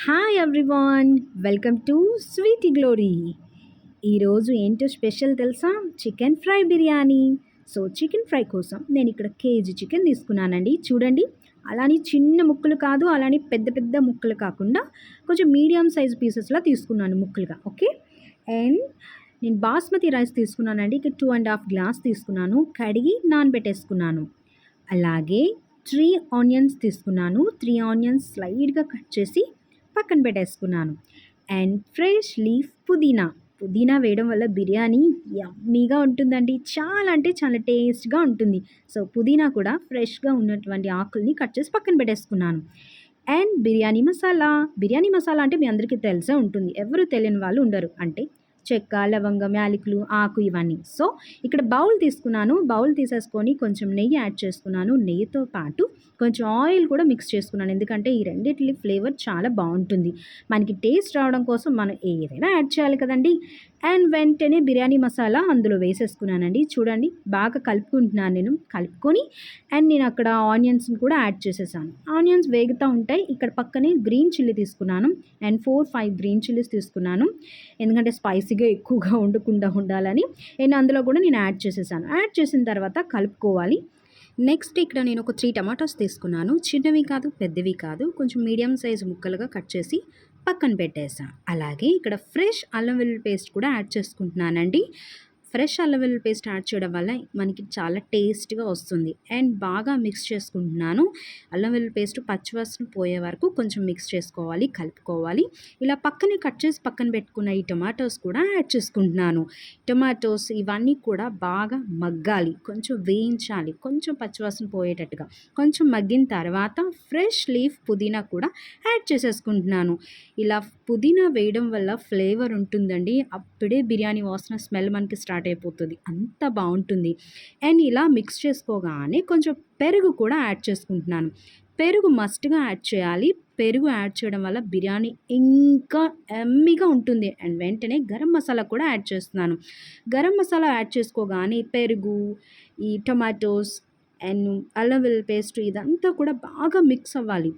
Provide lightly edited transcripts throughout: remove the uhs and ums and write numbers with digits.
Hi everyone, welcome to Sweety Glory. ఈరోజు ఏంటో special తెలుసా? Chicken fry biryani. So chicken fry కోసం నేను ఇక్కడ కేజీ చికెన్ తీసుకున్నానండి. చూడండి, అలానే చిన్న ముక్కలు కాదు, అలానే పెద్ద పెద్ద ముక్కలు కాకుండా కొంచెం మీడియం సైజ్ పీసెస్లా తీసుకున్నాను ముక్కలుగా. ఓకే, అండ్ నేను బాస్మతి రైస్ తీసుకున్నానండి. ఇక్కడ 2.5 గ్లాస్ తీసుకున్నాను, కడిగి నానబెట్టేసుకున్నాను. అలాగే 3 ఆనియన్స్ తీసుకున్నాను. 3 ఆనియన్స్ స్లైడ్గా కట్ చేసి పక్కన పెట్టేసుకున్నాను. అండ్ ఫ్రెష్ లీఫ్ పుదీనా. పుదీనా వేయడం వల్ల బిర్యానీ యమ్మీగా ఉంటుందండి. చాలా అంటే చాలా టేస్ట్గా ఉంటుంది. సో పుదీనా కూడా ఫ్రెష్గా ఉన్నటువంటి ఆకుల్ని కట్ చేసి పక్కన పెట్టేసుకున్నాను. అండ్ బిర్యానీ మసాలా అంటే మీ అందరికీ తెలిసే ఉంటుంది, ఎవరు తెలియని వాళ్ళు ఉండరు. అంటే చెక్క, లవంగం, యాలకులు, ఆకు ఇవన్నీ. సో ఇక్కడ బౌల్ తీసుకున్నాను. బౌల్ తీసేసుకొని కొంచెం నెయ్యి యాడ్ చేసుకున్నాను. నెయ్యితో పాటు కొంచెం ఆయిల్ కూడా మిక్స్ చేసుకున్నాను, ఎందుకంటే ఈ రెండిటి ఫ్లేవర్ చాలా బాగుంటుంది. మనకి టేస్ట్ రావడం కోసం మనం ఏదైనా యాడ్ చేయాలి కదండి. అండ్ వెంటనే బిర్యానీ మసాలా అందులో వేసేసుకున్నానండి. చూడండి, బాగా కలుపుకుంటున్నాను నేను. కలుపుకొని అండ్ నేను అక్కడ ఆనియన్స్ని కూడా యాడ్ చేసేసాను. ఆనియన్స్ వేగుతూ ఉంటాయి. ఇక్కడ పక్కనే గ్రీన్ చిల్లీ తీసుకున్నాను అండ్ 4-5 గ్రీన్ చిల్లీస్ తీసుకున్నాను, ఎందుకంటే స్పైసీగా ఎక్కువగా ఉండకుండా ఉండాలని. అండ్ అందులో కూడా నేను యాడ్ చేసేసాను. యాడ్ చేసిన తర్వాత కలుపుకోవాలి. నెక్స్ట్ ఇక్కడ నేను ఒక 3 టమాటోస్ తీసుకున్నాను. చిన్నవి కాదు, పెద్దవి కాదు, కొంచెం మీడియం సైజు ముక్కలుగా కట్ చేసి పక్కన పెట్టేసా. అలాగే ఇక్కడ ఫ్రెష్ అల్లం వెల్లుల్లి పేస్ట్ కూడా యాడ్ చేసుకుంటున్నానండి. ఫ్రెష్ అల్లం వెల్లుల్లి పేస్ట్ యాడ్ చేయడం వల్ల మనకి చాలా టేస్ట్గా వస్తుంది. అండ్ బాగా మిక్స్ చేసుకుంటున్నాను. అల్లం వెల్లుల్లి పేస్ట్ పచ్చివాసన పోయే వరకు కొంచెం మిక్స్ చేసుకోవాలి, కలుపుకోవాలి. ఇలా పక్కనే కట్ చేసి పక్కన పెట్టుకున్న ఈ టొమాటోస్ కూడా యాడ్ చేసుకుంటున్నాను. టొమాటోస్ ఇవన్నీ కూడా బాగా మగ్గాలి, కొంచెం వేయించాలి, కొంచెం పచ్చివాసన పోయేటట్టుగా. కొంచెం మగ్గిన తర్వాత ఫ్రెష్ లీఫ్ పుదీనా కూడా యాడ్ చేసేసుకుంటున్నాను. ఇలా పుదీనా వేయడం వల్ల ఫ్లేవర్ ఉంటుందండి. అప్పుడే బిర్యానీ వాసన స్మెల్ మనకి స్టార్ట్ అయిపోతుంది, అంత బాగుంటుంది. అండ్ ఇలా మిక్స్ చేసుకోగానే కొంచెం పెరుగు కూడా యాడ్ చేసుకుంటున్నాను. పెరుగు మస్ట్గా యాడ్ చేయాలి. పెరుగు యాడ్ చేయడం వల్ల బిర్యానీ ఇంకా ఎమ్మీగా ఉంటుంది. అండ్ వెంటనే గరం మసాలా కూడా యాడ్ చేస్తున్నాను. గరం మసాలా యాడ్ చేసుకోగానే పెరుగు, ఈ టొమాటోస్ అండ్ అల్లం వెల్లుల్లి పేస్ట్ ఇదంతా కూడా బాగా మిక్స్ అవ్వాలి.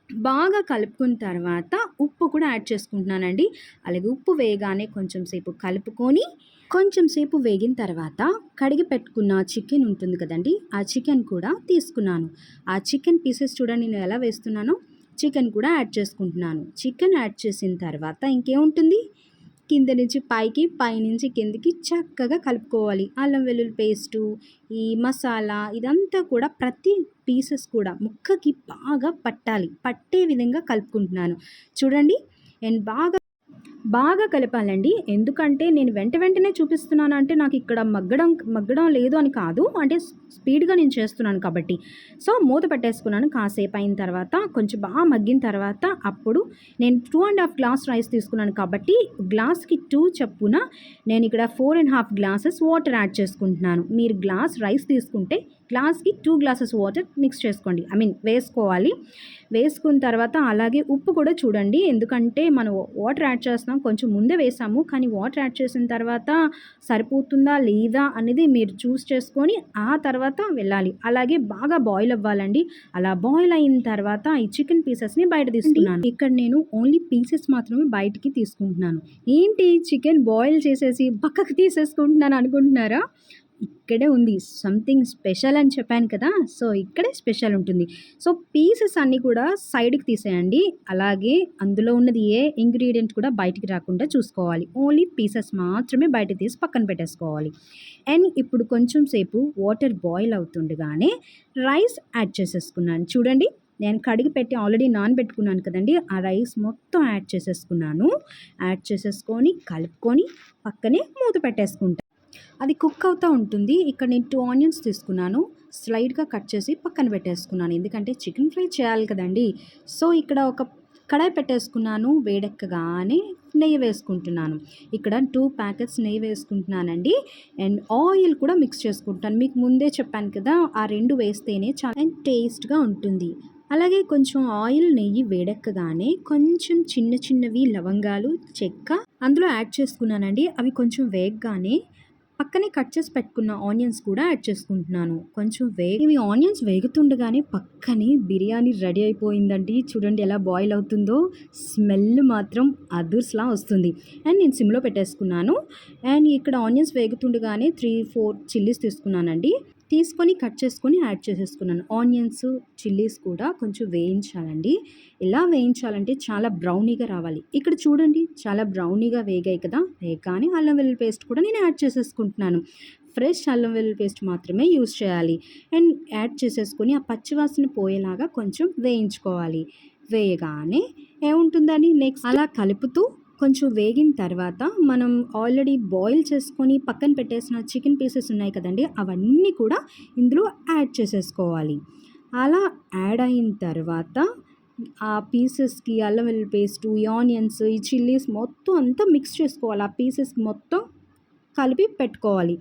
బాగా కలుపుకున్న తర్వాత ఉప్పు కూడా యాడ్ చేసుకుంటున్నానండి. అలాగే ఉప్పు వేయగానే కొంచెం సేపు కలుపుకొని కొంచెం సేపు వేగిన తర్వాత కడిగి పెట్టుకున్న చికెన్ ఉంటుంది కదండి, ఆ చికెన్ కూడా తీసుకున్నాను. ఆ చికెన్ పీసెస్ చూడండి నేను ఎలా వేస్తున్నానో, చికెన్ కూడా యాడ్ చేసుకుంటున్నాను. చికెన్ యాడ్ చేసిన తర్వాత ఇంకేముంటుంది, కింద నుంచి పైకి, పైనుంచి కిందికి చక్కగా కలుపుకోవాలి. అల్లం వెల్లుల్లి పేస్టు, ఈ మసాలా ఇదంతా కూడా ప్రతి పీసెస్ కూడా ముక్కకి బాగా పట్టే విధంగా కలుపుకుంటున్నాను. చూడండి, అండ్ బాగా కలపాలండి. ఎందుకంటే నేను వెంటనే చూపిస్తున్నాను అంటే నాకు ఇక్కడ మగ్గడం లేదు అని కాదు, అంటే స్పీడ్గా నేను చేస్తున్నాను కాబట్టి. సో మూత పెట్టేసుకున్నాను. కాసేపు అయిన తర్వాత కొంచెం బాగా మగ్గిన తర్వాత అప్పుడు నేను 2.5 గ్లాస్ రైస్ తీసుకున్నాను కాబట్టి గ్లాస్కి 2 చొప్పున నేను ఇక్కడ 4.5 గ్లాసెస్ వాటర్ యాడ్ చేసుకుంటున్నాను. మీరు గ్లాస్ రైస్ తీసుకుంటే గ్లాస్కి 2 గ్లాసెస్ వాటర్ మిక్స్ చేసుకోండి, వేసుకోవాలి. వేసుకున్న తర్వాత అలాగే ఉప్పు కూడా చూడండి, ఎందుకంటే మనం వాటర్ యాడ్ చేస్తున్నాం, కొంచెం ముందే వేసాము, కానీ వాటర్ యాడ్ చేసిన తర్వాత సరిపోతుందా లేదా అనేది మీరు చూస్ చేసుకొని ఆ తర్వాత వెళ్ళాలి. అలాగే బాగా బాయిల్ అవ్వాలండి. అలా బాయిల్ అయిన తర్వాత ఈ చికెన్ పీసెస్ని బయట తీసుకున్నాను. ఇక్కడ నేను ఓన్లీ పీసెస్ మాత్రమే బయటికి తీసుకుంటున్నాను. ఏంటి చికెన్ బాయిల్ చేసేసి పక్కకు తీసేసుకుంటున్నాను అనుకుంటున్నారా? ఇక్కడే ఉంది సంథింగ్ స్పెషల్ అని చెప్పాను కదా, సో ఇక్కడే స్పెషల్ ఉంటుంది. సో పీసెస్ అన్నీ కూడా సైడ్కి తీసేయండి. అలాగే అందులో ఉన్నది ఏ ఇంగ్రీడియంట్ కూడా బయటికి రాకుండా చూసుకోవాలి. ఓన్లీ పీసెస్ మాత్రమే బయట తీసి పక్కన పెట్టేసుకోవాలి. అండ్ ఇప్పుడు కొంచెం సేపు వాటర్ బాయిల్ అవుతుండగానే రైస్ యాడ్ చేసేసుకున్నాను. చూడండి, నేను కడిగి పెట్టి ఆల్రెడీ నానబెట్టుకున్నాను కదండి, ఆ రైస్ మొత్తం యాడ్ చేసేసుకున్నాను. యాడ్ చేసేసుకొని కలుపుకొని పక్కనే మూత పెట్టేసుకుంటాను. అది కుక్ అవుతూ ఉంటుంది. ఇక్కడ నేను 2 ఆనియన్స్ తీసుకున్నాను, స్లైడ్గా కట్ చేసి పక్కన పెట్టేసుకున్నాను, ఎందుకంటే చికెన్ ఫ్రై చేయాలి కదండి. సో ఇక్కడ ఒక కడాయి పెట్టేసుకున్నాను. వేడెక్కగానే నెయ్యి వేసుకుంటున్నాను. ఇక్కడ 2 ప్యాకెట్స్ నెయ్యి వేసుకుంటున్నానండి. అండ్ ఆయిల్ కూడా మిక్స్ చేసుకుంటాను. మీకు ముందే చెప్పాను కదా, ఆ 2 వేస్తేనే చాలా టేస్ట్గా ఉంటుంది. అలాగే కొంచెం ఆయిల్, నెయ్యి వేడెక్కగానే కొంచెం చిన్నవి లవంగాలు, చెక్క అందులో యాడ్ చేసుకున్నానండి. అవి కొంచెం వేగగానే పక్కనే కట్ చేసి పెట్టుకున్న ఆనియన్స్ కూడా యాడ్ చేసుకుంటున్నాను. కొంచెం ఇవి ఆనియన్స్ వేగుతుండగానే పక్కనే బిర్యానీ రెడీ అయిపోయిందండి. చూడండి ఎలా బాయిల్ అవుతుందో. స్మెల్ మాత్రం అదుర్స్‌లా వస్తుంది. అండ్ నేను సిమ్‌లో పెట్టేసుకున్నాను. అండ్ ఇక్కడ ఆనియన్స్ వేగుతుండగానే 3, 4 చిల్లీస్ తీసుకున్నానండి. తీసుకొని కట్ చేసుకొని యాడ్ చేసేసుకున్నాను. ఆనియన్స్, చిల్లీస్ కూడా కొంచెం వేయించాలండి. ఎలా వేయించాలంటే చాలా బ్రౌనీగా రావాలి. ఇక్కడ చూడండి చాలా బ్రౌనీగా వేగాయి కదా! వేగగానే అల్లం వెల్లుల్లి పేస్ట్ కూడా నేను యాడ్ చేసేసుకుంటున్నాను. ఫ్రెష్ అల్లం వెల్లుల్లి పేస్ట్ మాత్రమే యూజ్ చేయాలి. అండ్ యాడ్ చేసేసుకొని ఆ పచ్చివాసన పోయేలాగా కొంచెం వేయించుకోవాలి. వేయగానే ఏముంటుందని నెక్స్ట్ అలా కలుపుతూ కొంచెం వేగిన తర్వాత మనం ఆల్రెడీ బాయిల్ చేసుకొని పక్కన పెట్టేసిన చికెన్ పీసెస్ ఉన్నాయి కదండీ! అవన్నీ కూడా ఇందులో యాడ్ చేసేసుకోవాలి. అలా యాడ్ అయిన తర్వాత ఆ పీసెస్‌కి అల్లం వెల్లుల్లి పేస్టు, ఈ ఆనియన్స్, ఈ చిల్లీస్ మొత్తం అంతా మిక్స్ చేసుకోవాలి. ఆ పీసెస్‌కి మొత్తం కలిపి పెట్టుకోవాలి.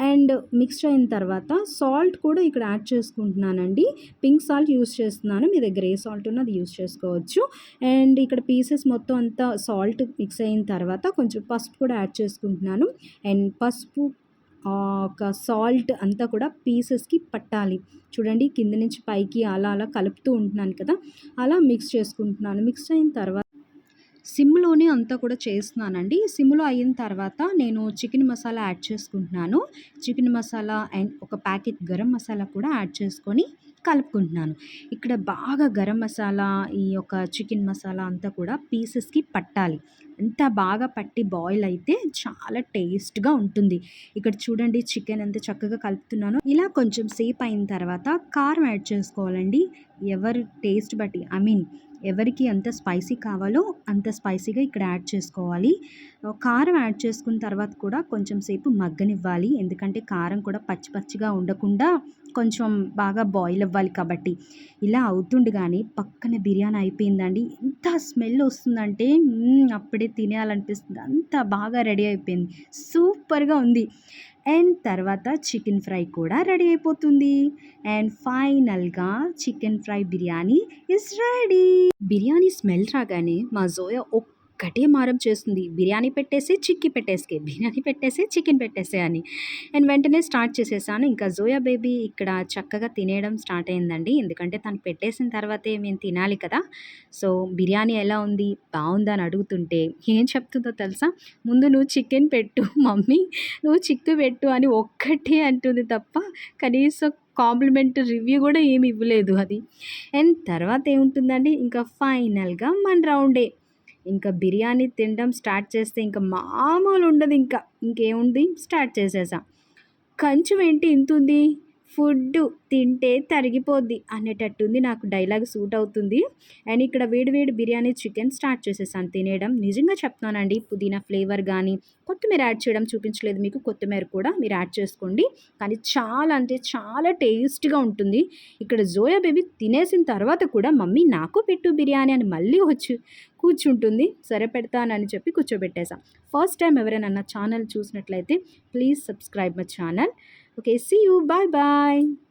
అండ్ మిక్స్ అయిన తర్వాత సాల్ట్ కూడా ఇక్కడ యాడ్ చేసుకుంటున్నానండి. పింక్ సాల్ట్ యూజ్ చేస్తున్నాను. మీ దగ్గర ఏ సాల్ట్ ఉన్నా అది యూజ్ చేసుకోవచ్చు. అండ్ ఇక్కడ పీసెస్ మొత్తం అంతా సాల్ట్ మిక్స్ అయిన తర్వాత కొంచెం పసుపు కూడా యాడ్ చేసుకుంటున్నాను. అండ్ పసుపు ఒక సాల్ట్ అంతా కూడా పీసెస్‌కి పట్టాలి. చూడండి కింద నుంచి పైకి అలా అలా కలుపుతూ ఉంటున్నాను కదా! అలా మిక్స్ చేసుకుంటున్నాను. మిక్స్ అయిన తర్వాత సిమ్‌లోనే అంతా కూడా చేస్తున్నానండి. సిమ్‌లో అయిన తర్వాత నేను చికెన్ మసాలా యాడ్ చేసుకుంటున్నాను. చికెన్ మసాలా అండ్ ఒక ప్యాకెట్ గరం మసాలా కూడా యాడ్ చేసుకొని కలుపుకుంటున్నాను. ఇక్కడ బాగా గరం మసాలా, ఈ యొక్క చికెన్ మసాలా అంతా కూడా పీసెస్‌కి పట్టాలి. ఎంత బాగా పట్టి బాయిల్ అయితే చాలా టేస్ట్‌గా ఉంటుంది. ఇక్కడ చూడండి చికెన్ ఎంత చక్కగా కలుపుతున్నానో. ఇలా కొంచెం సేపు అయిన తర్వాత కారం యాడ్ చేసుకోవాలండి. ఎవరి టేస్ట్ బట్టి ఎవరికి ఎంత స్పైసీ కావాలో అంత స్పైసీగా ఇక్కడ యాడ్ చేసుకోవాలి. కారం యాడ్ చేసుకున్న తర్వాత కూడా కొంచెం సేపు మగ్గనివ్వాలి. ఎందుకంటే కారం కూడా పచ్చి పచ్చిగా ఉండకుండా కొంచెం బాగా బాయిల్ అవ్వాలి కాబట్టి. ఇలా అవుతుండగానే పక్కన బిర్యానీ అయిపోయిందండి. ఎంత స్మెల్ వస్తుందంటే అప్పుడే తినేయాలనిపిస్తుంది. అంత బాగా రెడీ అయిపోయింది. సూపర్‌గా ఉంది. అండ్ తర్వాత చికెన్ ఫ్రై కూడా రెడీ అయిపోతుంది. అండ్ ఫైనల్‌గా chicken fry biryani is ready. Biryani smell రాగానే మా జోయా ఒక్కటే మారం చేస్తుంది. బిర్యానీ పెట్టేసేయి, చిక్కీ పెట్టేసేయి, బిర్యానీ పెట్టేసేయి, చికెన్ పెట్టేసేయి అని. అండ్ వెంటనే స్టార్ట్ చేసేసాను. ఇంకా జోయా బేబీ ఇక్కడ చక్కగా తినేయడం స్టార్ట్ అయిందండి. ఎందుకంటే తను పెట్టేసిన తర్వాతే మేము తినాలి కదా! సో, బిర్యానీ ఎలా ఉంది? బావుందా? అని అడుగుతుంటే ఏం చెప్తుందో తెలుసా? ముందు నువ్వు చికెన్ పెట్టు మమ్మీ, నువ్వు చిక్కు పెట్టు అని ఒక్కటే అంటుంది తప్ప కనీసం కాంప్లిమెంట్ రివ్యూ కూడా ఏమి ఇవ్వలేదు అది. అండ్ తర్వాత ఏముంటుందండి ఇంకా ఫైనల్‌గా మన రౌండే. ఇంకా బిర్యానీ తినడం స్టార్ట్ చేస్తే ఇంక మామూలు ఉండదు ఇంకా. ఇంకేముంది స్టార్ట్ చేసేసా. కంచెం ఏంటి ఇంతుంది? ఫుడ్డు తింటే తరిగిపోద్ది అనేటట్టుంది. నాకు డైలాగ్ సూట్ అవుతుంది. అండ్ ఇక్కడ వేడి వేడి బిర్యానీ చికెన్ స్టార్ట్ చేసేసాను తినేయడం. నిజంగా చెప్తున్నానండి పుదీనా ఫ్లేవర్ గానీ, కొత్తిమీర యాడ్ చేయడం చూపించలేదు మీకు. కొత్తిమీర కూడా మీరు యాడ్ చేసుకోండి. కానీ చాలా అంటే చాలా టేస్ట్‌గా ఉంటుంది. ఇక్కడ జోయా బేబీ తినేసిన తర్వాత కూడా మమ్మీ నాకు పెట్టు బిర్యానీ అని మళ్ళీ వచ్చి కూర్చుంటుంది. సరే పెడతానని చెప్పి కూర్చోబెట్టేసా. ఫస్ట్ టైమ్ ఎవరైనా నా ఛానల్ చూసినట్లయితే please subscribe my channel. Okay, see you. Bye bye.